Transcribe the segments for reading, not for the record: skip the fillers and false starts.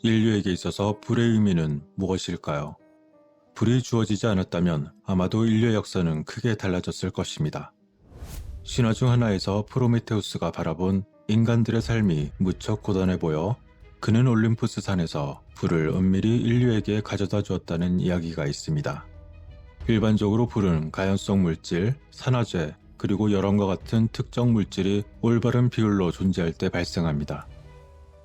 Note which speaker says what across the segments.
Speaker 1: 인류에게 있어서 불의 의미는 무엇일까요? 불이 주어지지 않았다면 아마도 인류의 역사는 크게 달라졌을 것입니다. 신화 중 하나에서 프로메테우스가 바라본 인간들의 삶이 무척 고단해 보여 그는 올림푸스 산에서 불을 은밀히 인류에게 가져다 주었다는 이야기가 있습니다. 일반적으로 불은 가연성 물질, 산화제, 그리고 열원과 같은 특정 물질이 올바른 비율로 존재할 때 발생합니다.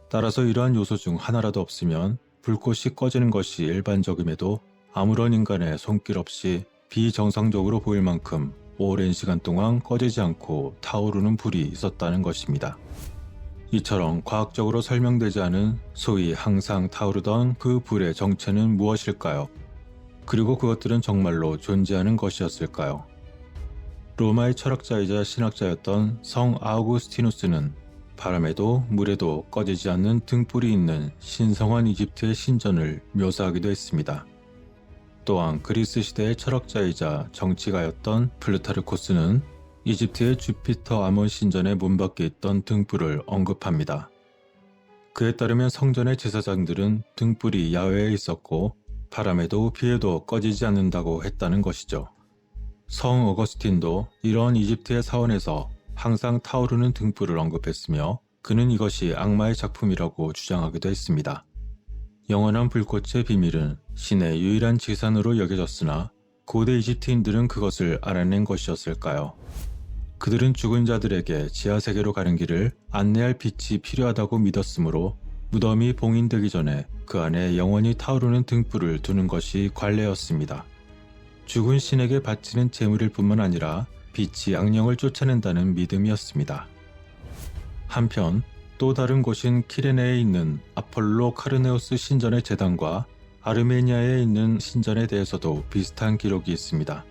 Speaker 1: 따라서 이러한 요소 중 하나라도 없으면 불꽃이 꺼지는 것이 일반적임에도 아무런 인간의 손길 없이 비정상적으로 보일 만큼 오랜 시간 동안 꺼지지 않고 타오르는 불이 있었다는 것입니다. 이처럼 과학적으로 설명되지 않은 소위 항상 타오르던 그 불의 정체는 무엇일까요? 그리고 그것들은 정말로 존재하는 것이었을까요? 로마의 철학자이자 신학자였던 성 아우구스티누스는 바람에도 물에도 꺼지지 않는 등불이 있는 신성한 이집트의 신전을 묘사하기도 했습니다. 또한 그리스 시대의 철학자이자 정치가였던 플루타르코스는 이집트의 주피터 아몬 신전의 문 밖에 있던 등불을 언급합니다. 그에 따르면 성전의 제사장들은 등불이 야외에 있었고 바람에도 비에도 꺼지지 않는다고 했다는 것이죠. 성 어거스틴도 이러한 이집트의 사원에서 항상 타오르는 등불을 언급했으며 그는 이것이 악마의 작품이라고 주장하기도 했습니다. 영원한 불꽃의 비밀은 신의 유일한 재산으로 여겨졌으나 고대 이집트인들은 그것을 알아낸 것이었을까요? 그들은 죽은 자들에게 지하세계로 가는 길을 안내할 빛이 필요하다고 믿었으므로 무덤이 봉인되기 전에 그 안에 영원히 타오르는 등불을 두는 것이 관례였습니다. 죽은 신에게 바치는 제물일 뿐만 아니라 빛이 악령을 쫓아낸다는 믿음이었습니다. 한편 또 다른 곳인 키레네에 있는 아폴로 카르네우스 신전의 제단과 아르메니아에 있는 신전에 대해서도 비슷한 기록이 있습니다.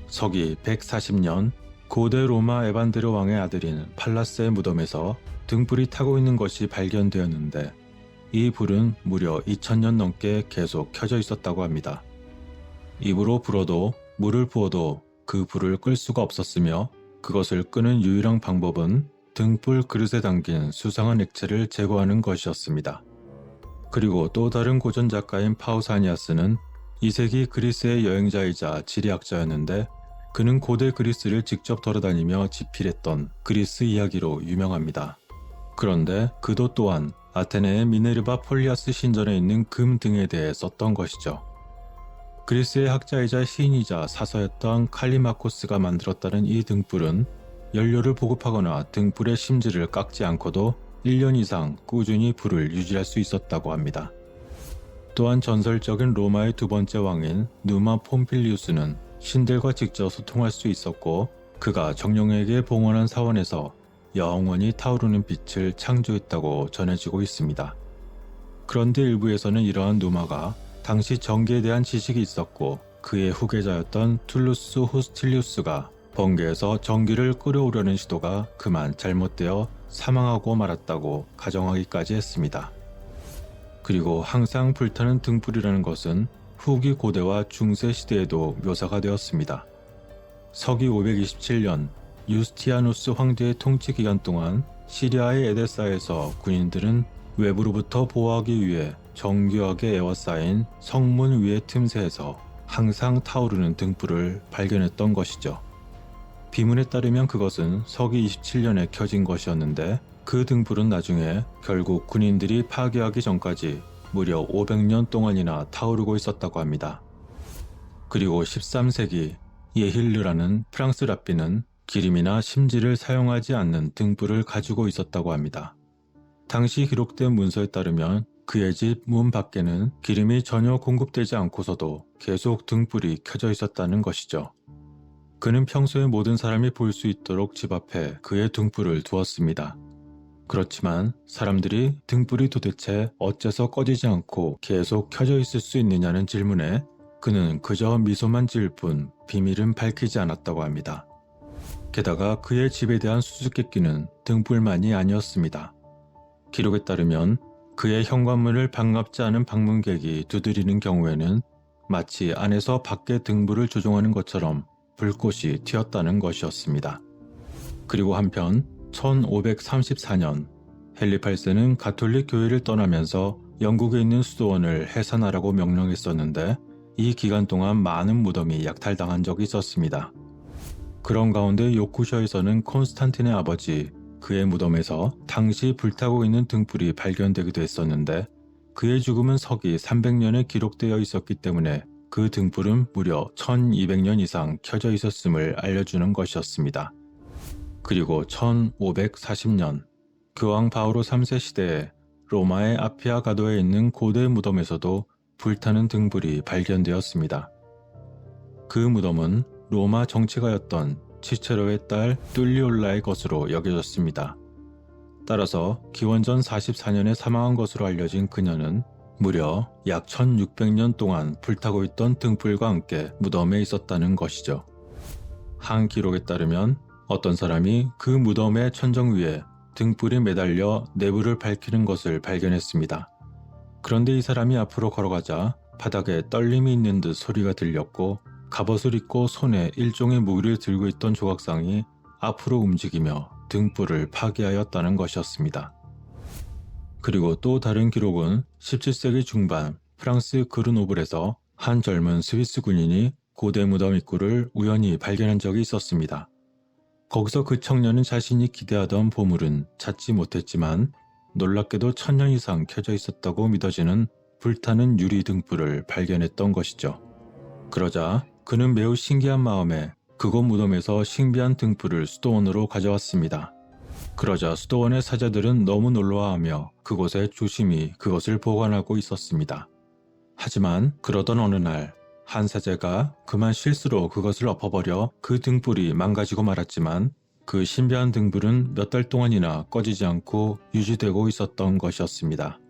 Speaker 1: 서기 140년 고대 로마 에반드르 왕의 아들인 팔라스의 무덤에서 등불이 타고 있는 것이 발견되었는데 이 불은 무려 2000년 넘게 계속 켜져 있었다고 합니다. 입으로 불어도 물을 부어도 그 불을 끌 수가 없었으며 그것을 끄는 유일한 방법은 등불 그릇에 담긴 수상한 액체를 제거하는 것이었습니다. 그리고 또 다른 고전 작가인 파우사니아스는 2세기 그리스의 여행자이자 지리학자였는데 그는 고대 그리스를 직접 돌아다니며 집필했던 그리스 이야기로 유명합니다. 그런데 그도 또한 아테네의 미네르바 폴리아스 신전에 있는 금 등에 대해 썼던 것이죠. 그리스의 학자이자 시인이자 사서였던 칼리마코스가 만들었다는 이 등불은 연료를 보급하거나 등불의 심지를 깎지 않고도 1년 이상 꾸준히 불을 유지할 수 있었다고 합니다. 또한 전설적인 로마의 두 번째 왕인 누마 폼필리우스는 신들과 직접 소통할 수 있었고 그가 정령에게 봉헌한 사원에서 영원히 타오르는 빛을 창조했다고 전해지고 있습니다. 그런데 일부에서는 이러한 누마가 당시 전기에 대한 지식이 있었고 그의 후계자였던 툴루스 호스틸리우스가 번개에서 전기를 끌어오려는 시도가 그만 잘못되어 사망하고 말았다고 가정하기까지 했습니다. 그리고 항상 불타는 등불이라는 것은 후기 고대와 중세 시대에도 묘사가 되었습니다. 서기 527년 유스티아누스 황제의 통치 기간 동안 시리아의 에데사에서 군인들은 외부로부터 보호하기 위해 정교하게 에워싸인 성문 위의 틈새에서 항상 타오르는 등불을 발견했던 것이죠. 비문에 따르면 그것은 서기 27년에 켜진 것이었는데 그 등불은 나중에 결국 군인들이 파괴하기 전까지 무려 500년 동안이나 타오르고 있었다고 합니다. 그리고 13세기 예힐르라는 프랑스 랍비는 기름이나 심지를 사용하지 않는 등불을 가지고 있었다고 합니다. 당시 기록된 문서에 따르면 그의 집 문 밖에는 기름이 전혀 공급되지 않고서도 계속 등불이 켜져 있었다는 것이죠. 그는 평소에 모든 사람이 볼 수 있도록 집 앞에 그의 등불을 두었습니다. 그렇지만 사람들이 등불이 도대체 어째서 꺼지지 않고 계속 켜져 있을 수 있느냐는 질문에 그는 그저 미소만 지을 뿐 비밀은 밝히지 않았다고 합니다. 게다가 그의 집에 대한 수수께끼는 등불만이 아니었습니다. 기록에 따르면 그의 현관문을 반갑지 않은 방문객이 두드리는 경우에는 마치 안에서 밖에 등불을 조종하는 것처럼 불꽃이 튀었다는 것이었습니다. 그리고 한편 1534년 헨리 8세는 가톨릭 교회를 떠나면서 영국에 있는 수도원을 해산하라고 명령했었는데 이 기간 동안 많은 무덤이 약탈당한 적이 있었습니다. 그런 가운데 요크셔에서는 콘스탄틴의 아버지, 그의 무덤에서 당시 불타고 있는 등불이 발견되기도 했었는데 그의 죽음은 서기 300년에 기록되어 있었기 때문에 그 등불은 무려 1200년 이상 켜져 있었음을 알려주는 것이었습니다. 그리고 1540년 교황 바오로 3세 시대에 로마의 아피아 가도에 있는 고대 무덤에서도 불타는 등불이 발견되었습니다. 그 무덤은 로마 정치가였던 치체로의 딸 뚫리올라의 것으로 여겨졌습니다. 따라서 기원전 44년에 사망한 것으로 알려진 그녀는 무려 약 1600년 동안 불타고 있던 등불과 함께 무덤에 있었다는 것이죠. 한 기록에 따르면 어떤 사람이 그 무덤의 천정 위에 등불이 매달려 내부를 밝히는 것을 발견했습니다. 그런데 이 사람이 앞으로 걸어가자 바닥에 떨림이 있는 듯 소리가 들렸고 갑옷을 입고 손에 일종의 무기를 들고 있던 조각상이 앞으로 움직이며 등불을 파괴하였다는 것이었습니다. 그리고 또 다른 기록은 17세기 중반 프랑스 그르노블에서 한 젊은 스위스 군인이 고대 무덤 입구를 우연히 발견한 적이 있었습니다. 거기서 그 청년은 자신이 기대하던 보물은 찾지 못했지만 놀랍게도 1000년 이상 켜져 있었다고 믿어지는 불타는 유리 등불을 발견했던 것이죠. 그러자 그는 매우 신기한 마음에 그곳 무덤에서 신비한 등불을 수도원으로 가져왔습니다. 그러자 수도원의 사자들은 너무 놀라워하며 그곳에 조심히 그것을 보관하고 있었습니다. 하지만 그러던 어느 날 한 사자가 그만 실수로 그것을 엎어버려 그 등불이 망가지고 말았지만 그 신비한 등불은 몇 달 동안이나 꺼지지 않고 유지되고 있었던 것이었습니다.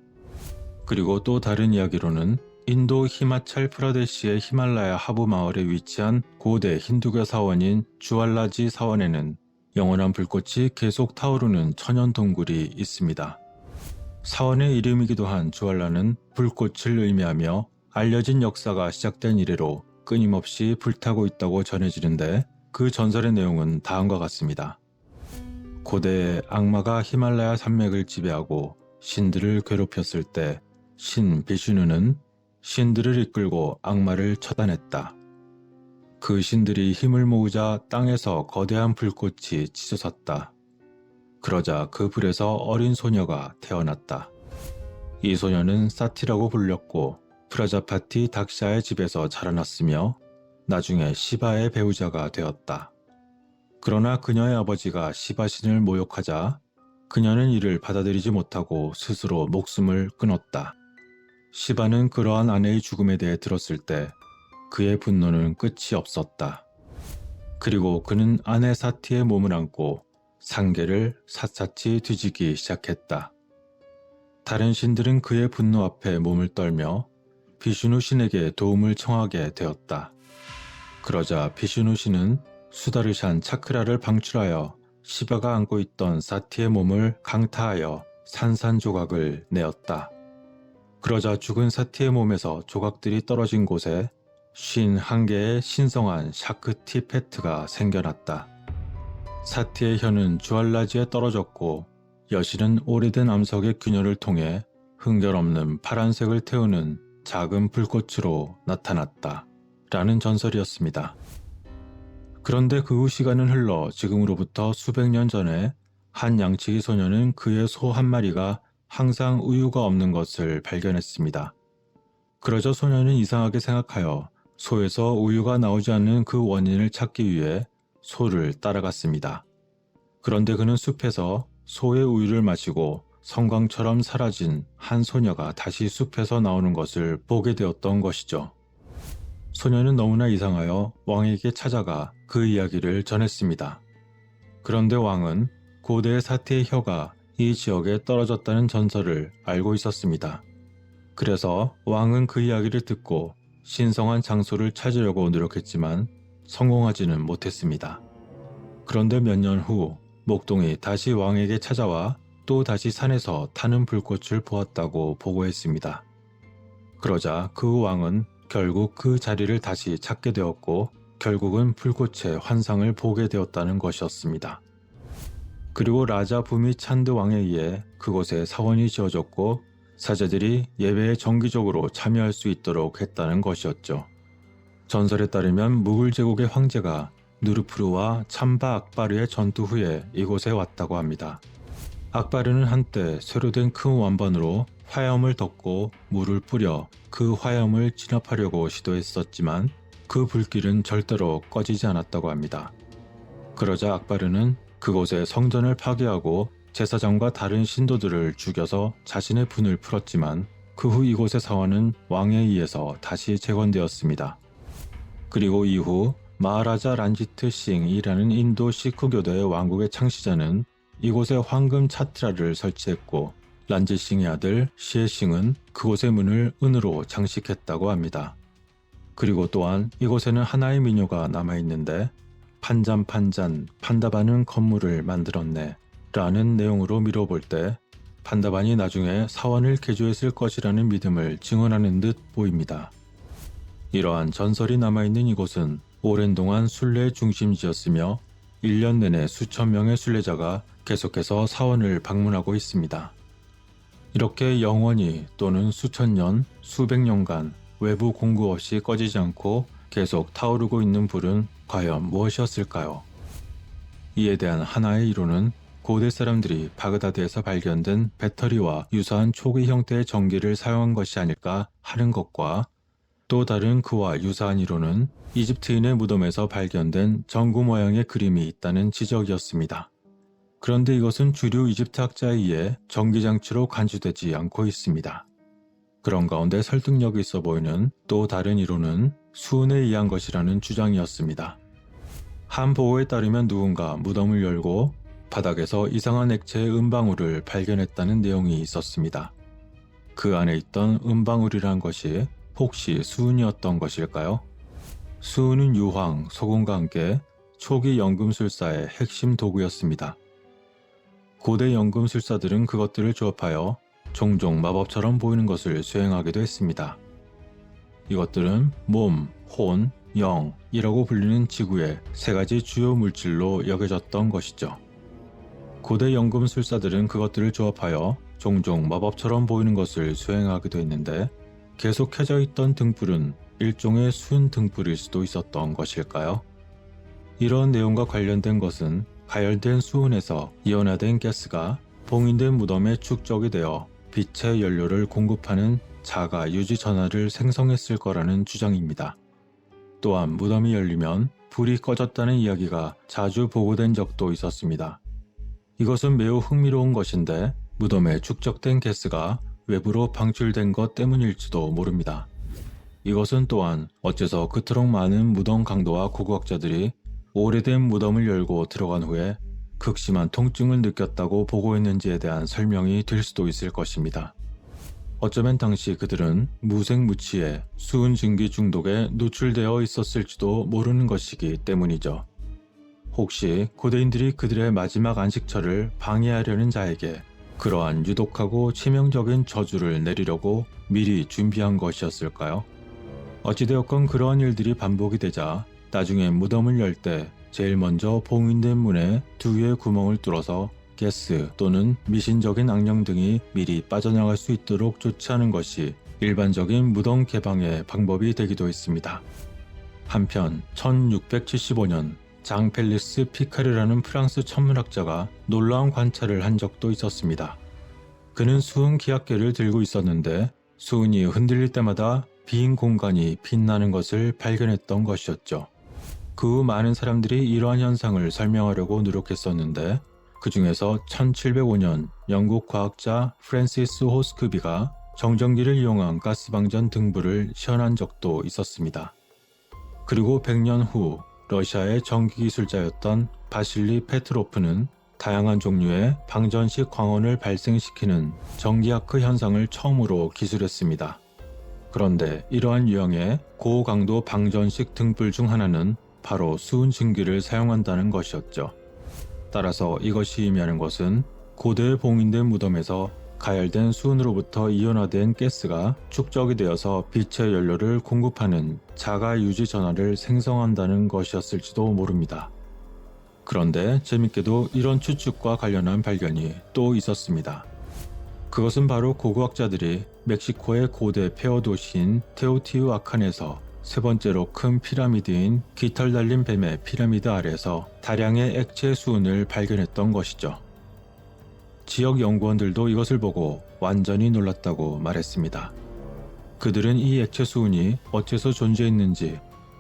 Speaker 1: 그리고 또 다른 이야기로는 인도 히마찰 프라데시의 히말라야 하부 마을에 위치한 고대 힌두교 사원인 주알라지 사원에는 영원한 불꽃이 계속 타오르는 천연 동굴이 있습니다. 사원의 이름이기도 한 주알라는 불꽃을 의미하며 알려진 역사가 시작된 이래로 끊임없이 불타고 있다고 전해지는데 그 전설의 내용은 다음과 같습니다. 고대에 악마가 히말라야 산맥을 지배하고 신들을 괴롭혔을 때 신 비슈누는 신들을 이끌고 악마를 처단했다. 그 신들이 힘을 모으자 땅에서 거대한 불꽃이 치솟았다. 그러자 그 불에서 어린 소녀가 태어났다. 이 소녀는 사티라고 불렸고 프라자파티 닥샤의 집에서 자라났으며 나중에 시바의 배우자가 되었다. 그러나 그녀의 아버지가 시바신을 모욕하자 그녀는 이를 받아들이지 못하고 스스로 목숨을 끊었다. 시바는 그러한 아내의 죽음에 대해 들었을 때 그의 분노는 끝이 없었다. 그리고 그는 아내 사티의 몸을 안고 상계를 샅샅이 뒤지기 시작했다. 다른 신들은 그의 분노 앞에 몸을 떨며 비슈누 신에게 도움을 청하게 되었다. 그러자 비슈누 신은 수다르샨 차크라를 방출하여 시바가 안고 있던 사티의 몸을 강타하여 산산조각을 내었다. 그러자 죽은 사티의 몸에서 조각들이 떨어진 곳에 51개의 신성한 샤크티 페트가 생겨났다. 사티의 혀는 주알라지에 떨어졌고 여신은 오래된 암석의 균열을 통해 흥결없는 파란색을 태우는 작은 불꽃으로 나타났다. 라는 전설이었습니다. 그런데 그 후 시간은 흘러 지금으로부터 수백 년 전에 한 양치기 소녀는 그의 소 한 마리가 항상 우유가 없는 것을 발견했습니다. 그러자 소녀는 이상하게 생각하여 소에서 우유가 나오지 않는 그 원인을 찾기 위해 소를 따라갔습니다. 그런데 그는 숲에서 소의 우유를 마시고 성광처럼 사라진 한 소녀가 다시 숲에서 나오는 것을 보게 되었던 것이죠. 소녀는 너무나 이상하여 왕에게 찾아가 그 이야기를 전했습니다. 그런데 왕은 고대의 사티의 혀가 이 지역에 떨어졌다는 전설을 알고 있었습니다. 그래서 왕은 그 이야기를 듣고 신성한 장소를 찾으려고 노력했지만 성공하지는 못했습니다. 그런데 몇 년 후 목동이 다시 왕에게 찾아와 또 다시 산에서 타는 불꽃을 보았다고 보고했습니다. 그러자 그 왕은 결국 그 자리를 다시 찾게 되었고 결국은 불꽃의 환상을 보게 되었다는 것이었습니다. 그리고 라자 부미 찬드 왕에 의해 그곳에 사원이 지어졌고 사제들이 예배에 정기적으로 참여할 수 있도록 했다는 것이었죠. 전설에 따르면 무굴 제국의 황제가 누르푸르와 참바 악바르의 전투 후에 이곳에 왔다고 합니다. 악바르는 한때 새로 된 큰 완반으로 화염을 덮고 물을 뿌려 그 화염을 진압하려고 시도했었지만 그 불길은 절대로 꺼지지 않았다고 합니다. 그러자 악바르는 그곳에 성전을 파괴하고 제사장과 다른 신도들을 죽여서 자신의 분을 풀었지만 그 후 이곳의 사원은 왕에 의해서 다시 재건되었습니다. 그리고 이후 마하라자 란지트 싱이라는 인도 시크교도의 왕국의 창시자는 이곳에 황금 차트라를 설치했고 란지 싱의 아들 시에 싱은 그곳의 문을 은으로 장식했다고 합니다. 그리고 또한 이곳에는 하나의 민요가 남아있는데 판잔판잔 판다반은 건물을 만들었네 라는 내용으로 미뤄볼 때 판다반이 나중에 사원을 개조했을 것이라는 믿음을 증언하는 듯 보입니다. 이러한 전설이 남아있는 이곳은 오랜 동안 순례의 중심지였으며 1년 내내 수천 명의 순례자가 계속해서 사원을 방문하고 있습니다. 이렇게 영원히 또는 수천 년, 수백 년간 외부 공구 없이 꺼지지 않고 계속 타오르고 있는 불은 과연 무엇이었을까요? 이에 대한 하나의 이론은 고대 사람들이 바그다드에서 발견된 배터리와 유사한 초기 형태의 전기를 사용한 것이 아닐까 하는 것과 또 다른 그와 유사한 이론은 이집트인의 무덤에서 발견된 전구 모양의 그림이 있다는 지적이었습니다. 그런데 이것은 주류 이집트 학자에 의해 전기장치로 간주되지 않고 있습니다. 그런 가운데 설득력이 있어 보이는 또 다른 이론은 수은에 의한 것이라는 주장이었습니다. 한 보고에 따르면 누군가 무덤을 열고 바닥에서 이상한 액체의 은방울을 발견했다는 내용이 있었습니다. 그 안에 있던 은방울이란 것이 혹시 수은이었던 것일까요? 수은은 유황, 소금과 함께 초기 연금술사의 핵심 도구였습니다. 고대 연금술사들은 그것들을 조합하여 종종 마법처럼 보이는 것을 수행하기도 했습니다. 이것들은 몸, 혼, 영이라고 불리는 지구의 세 가지 주요 물질로 여겨졌던 것이죠. 고대 연금술사들은 그것들을 조합하여 종종 마법처럼 보이는 것을 수행하기도 했는데 계속 켜져 있던 등불은 일종의 수은 등불일 수도 있었던 것일까요? 이런 내용과 관련된 것은 가열된 수은에서 이온화된 가스가 봉인된 무덤에 축적이 되어 빛의 연료를 공급하는 자가 유지 전하를 생성했을 거라는 주장입니다. 또한 무덤이 열리면 불이 꺼졌다는 이야기가 자주 보고된 적도 있었습니다. 이것은 매우 흥미로운 것인데 무덤에 축적된 가스가 외부로 방출된 것 때문일지도 모릅니다. 이것은 또한 어째서 그토록 많은 무덤 강도와 고고학자들이 오래된 무덤을 열고 들어간 후에 극심한 통증을 느꼈다고 보고했는지에 대한 설명이 될 수도 있을 것입니다. 어쩌면 당시 그들은 무색무취의 수은 증기 중독에 노출되어 있었을지도 모르는 것이기 때문이죠. 혹시 고대인들이 그들의 마지막 안식처를 방해하려는 자에게 그러한 유독하고 치명적인 저주를 내리려고 미리 준비한 것이었을까요? 어찌되었건 그러한 일들이 반복이 되자 나중에 무덤을 열 때 제일 먼저 봉인된 문에 두 개의 구멍을 뚫어서 가스 또는 미신적인 악령 등이 미리 빠져나갈 수 있도록 조치하는 것이 일반적인 무덤 개방의 방법이 되기도 했습니다. 한편 1675년 장 펠리스 피카르라는 프랑스 천문학자가 놀라운 관찰을 한 적도 있었습니다. 그는 수은 기압계를 들고 있었는데 수은이 흔들릴 때마다 빈 공간이 빛나는 것을 발견했던 것이었죠. 그 후 많은 사람들이 이러한 현상을 설명하려고 노력했었는데 그 중에서 1705년 영국 과학자 프랜시스 호스크비가 정전기를 이용한 가스방전 등불을 시연한 적도 있었습니다. 그리고 100년 후 러시아의 전기기술자였던 바실리 페트로프는 다양한 종류의 방전식 광원을 발생시키는 전기아크 현상을 처음으로 기술했습니다. 그런데 이러한 유형의 고강도 방전식 등불 중 하나는 바로 수은 증기를 사용한다는 것이었죠. 따라서 이것이 의미하는 것은 고대에 봉인된 무덤에서 가열된 수은으로부터 이온화된 가스가 축적이 되어서 빛의 연료를 공급하는 자가 유지 전하를 생성한다는 것이었을지도 모릅니다. 그런데 재밌게도 이런 추측과 관련한 발견이 또 있었습니다. 그것은 바로 고고학자들이 멕시코의 고대 폐허 도시인 테오티우아칸에서 세 번째로 큰 피라미드인 깃털 달린 뱀의 피라미드 아래에서 다량의 액체 수은을 발견했던 것이죠. 지역 연구원들도 이것을 보고 완전히 놀랐다고 말했습니다. 그들은 이 액체 수은이 어째서 존재했는지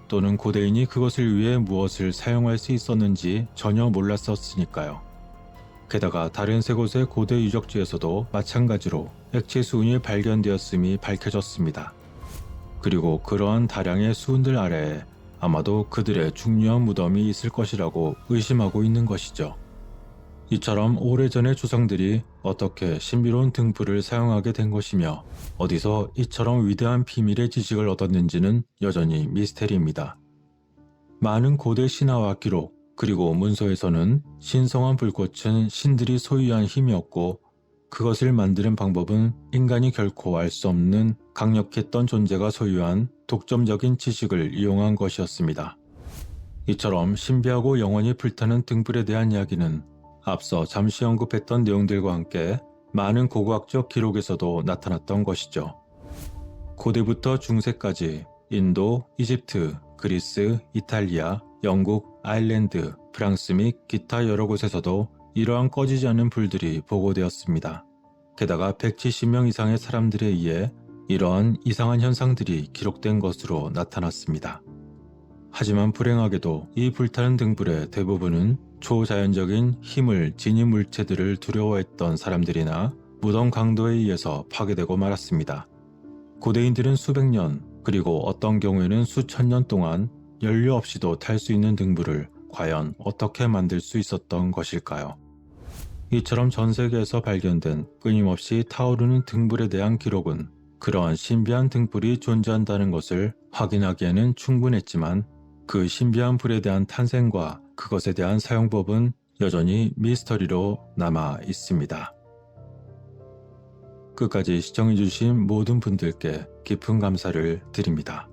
Speaker 1: 또는 고대인이 그것을 위해 무엇을 사용할 수 있었는지 전혀 몰랐었으니까요. 게다가 다른 세 곳의 고대 유적지에서도 마찬가지로 액체 수은이 발견되었음이 밝혀졌습니다. 그리고 그러한 다량의 수은들 아래에 아마도 그들의 중요한 무덤이 있을 것이라고 의심하고 있는 것이죠. 이처럼 오래전의 조상들이 어떻게 신비로운 등불을 사용하게 된 것이며 어디서 이처럼 위대한 비밀의 지식을 얻었는지는 여전히 미스테리입니다. 많은 고대 신화와 기록 그리고 문서에서는 신성한 불꽃은 신들이 소유한 힘이었고 그것을 만드는 방법은 인간이 결코 알 수 없는 강력했던 존재가 소유한 독점적인 지식을 이용한 것이었습니다. 이처럼 신비하고 영원히 불타는 등불에 대한 이야기는 앞서 잠시 언급했던 내용들과 함께 많은 고고학적 기록에서도 나타났던 것이죠. 고대부터 중세까지 인도, 이집트, 그리스, 이탈리아, 영국, 아일랜드, 프랑스 및 기타 여러 곳에서도 이러한 꺼지지 않는 불들이 보고되었습니다. 게다가 170명 이상의 사람들에 의해 이러한 이상한 현상들이 기록된 것으로 나타났습니다. 하지만 불행하게도 이 불타는 등불의 대부분은 초자연적인 힘을 지닌 물체들을 두려워했던 사람들이나 무덤 강도에 의해서 파괴되고 말았습니다. 고대인들은 수백 년, 그리고 어떤 경우에는 수천 년 동안 연료 없이도 탈 수 있는 등불을 과연 어떻게 만들 수 있었던 것일까요? 이처럼 전 세계에서 발견된 끊임없이 타오르는 등불에 대한 기록은 그러한 신비한 등불이 존재한다는 것을 확인하기에는 충분했지만 그 신비한 불에 대한 탄생과 그것에 대한 사용법은 여전히 미스터리로 남아 있습니다. 끝까지 시청해주신 모든 분들께 깊은 감사를 드립니다.